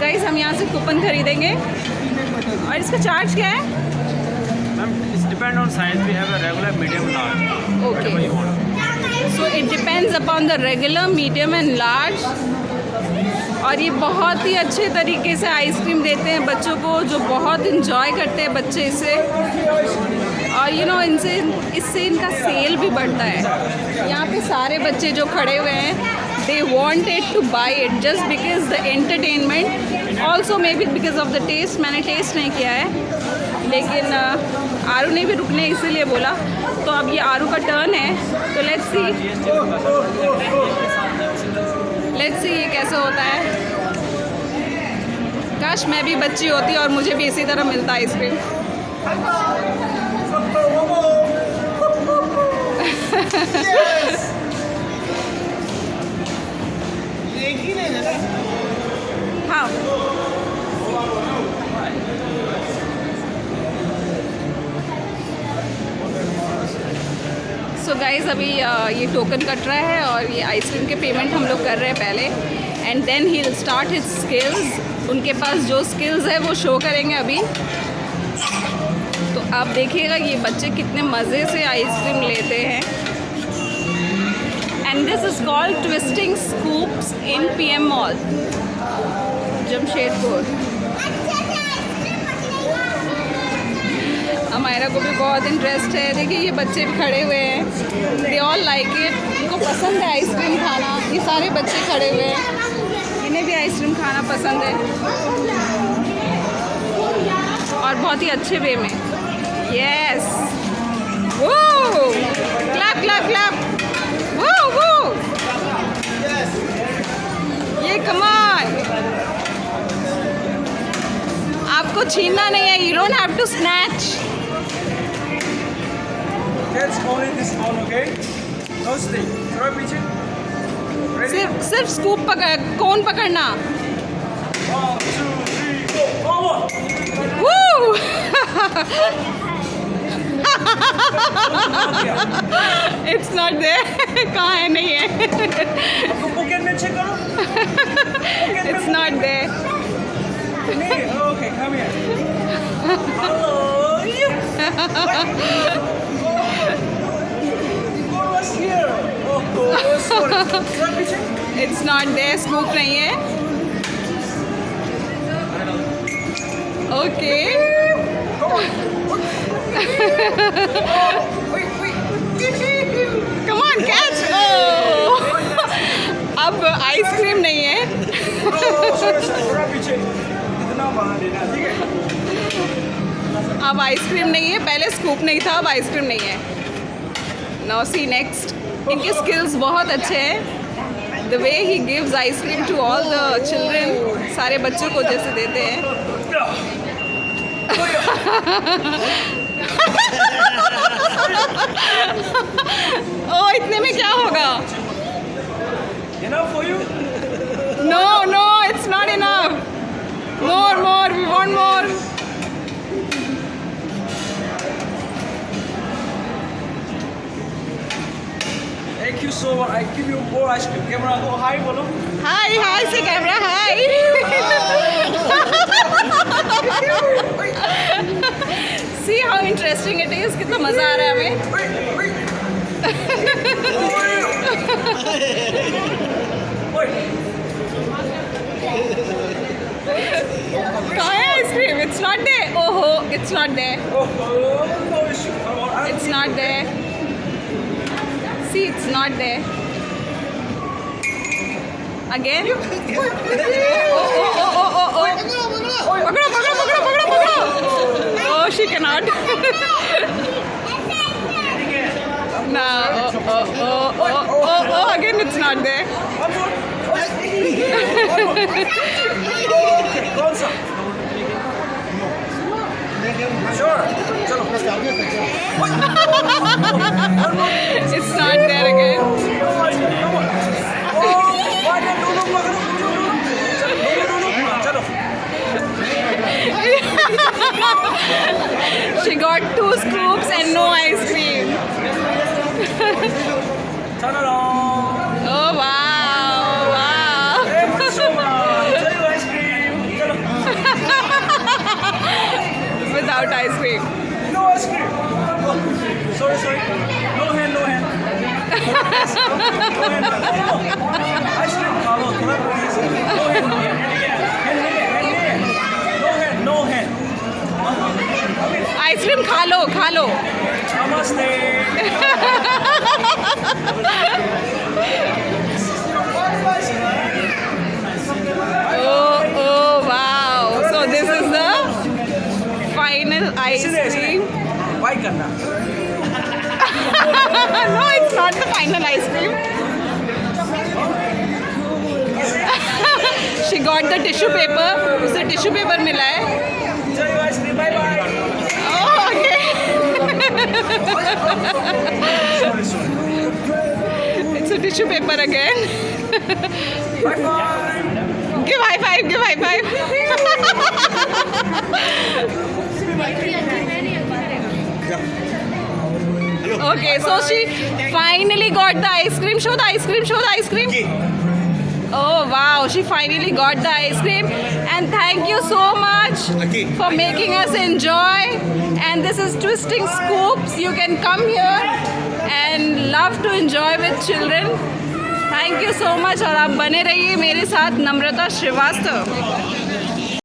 Guys हम यहाँ से कूपन खरीदेंगे। और इसका चार्ज क्या है? Ma'am it's depend on size, we have a regular, medium, large. Okay. Whatever you want. So it depends upon the regular, medium and large. और ये बहुत ही अच्छे तरीके से आइसक्रीम देते हैं बच्चों को, जो बहुत इंजॉय करते हैं बच्चे इसे। और यू नो इससे इनका सेल भी बढ़ता है। यहाँ पे सारे बच्चे जो खड़े हुए हैं, they wanted to buy it just because the entertainment, also may be because of the taste. मैंने टेस्ट नहीं किया है, लेकिन आरू ने भी रुकने इसीलिए बोला। तो अब ये आरू का टर्न है, तो लेट्स सी ये कैसे होता है। काश मैं भी बच्ची होती और मुझे भी इसी तरह मिलता आइसक्रीम। हाँ, सो गाइज अभी ये टोकन कट रहा है और ये आइसक्रीम के पेमेंट हम लोग कर रहे हैं पहले, and then he will start his skills. उनके पास जो स्किल्स है वो शो करेंगे अभी। तो आप देखिएगा ये बच्चे कितने मज़े से आइसक्रीम लेते हैं। And this is called twisting scoops in PM mall, Jamshedpur. हमारा को भी बहुत इंटरेस्ट है। देखिए ये बच्चे भी खड़े हुए हैं, दे ऑल लाइक इट। इनको पसंद है आइसक्रीम खाना। ये सारे बच्चे खड़े हुए हैं, इन्हें भी आइसक्रीम खाना पसंद है, और बहुत ही अच्छे वे में। यस, वो क्लैप क्लैप क्लैप, वो ये कमाल। आपको छीनना नहीं है, you don't have to snatch. Catch only this one, okay? No stick. Throw पीछे. Ready? सिर्फ स्कूप पकड़, कौन पकड़ना। 1, 2, 3, go. Forward. Woo! It's not there. कहाँ है? नहीं है। आपको पॉकेट में चेक करो. It's not there. नहीं, okay, come here. Hello. God was here. Oh, sorry. Throw पीछे. It's not there. स्कूप नहीं है। Okay. Come on, catch. Oh. अब आइसक्रीम नहीं है। अब आइसक्रीम नहीं है, पहले स्कूप नहीं था, अब आइसक्रीम नहीं है। Now see next. इनके स्किल्स बहुत अच्छे हैं। The way he gives ice cream to all the children, सारे बच्चों को जैसे देते हैं। ओ इतने में क्या होगा? Enough for you? No, it's not enough. More, we want more. Thank you so much. I give you more ice cream. Camera go hi बोलो. Hi से camera hi. See how interesting it is. कितना मज़ा आ रहा है हमें. कहाँ है ice cream? It's not there. Oh, it's not there. No issue. Come on. It's not there. See, it's not there. Again. Oh. पकड़ो. Oh, she cannot. No. Oh. Again, it's not there. One more. कौन सा? Sure. चलो. It's not there again. चलो. She got 2 scoops and no ice cream. Turn around. Oh wow. Thank you so much. Tell you ice cream. No, it's not the final ice cream. She got the tissue paper. उसे tissue paper मिला है. Enjoy your ice cream. Bye bye. Oh, okay. Sorry, sorry. It's a tissue paper again. Bye bye. Give high five. Give high five. Okay, so she finally got the ice cream. Show the ice cream. Show the ice cream. Oh wow, she finally got the ice cream. And thank you so much for making us enjoy. And this is Twisting Scoops. You can come here and love to enjoy with children. Thank you so much. और आप बने रहिए मेरे साथ नम्रता श्रीवास्तव.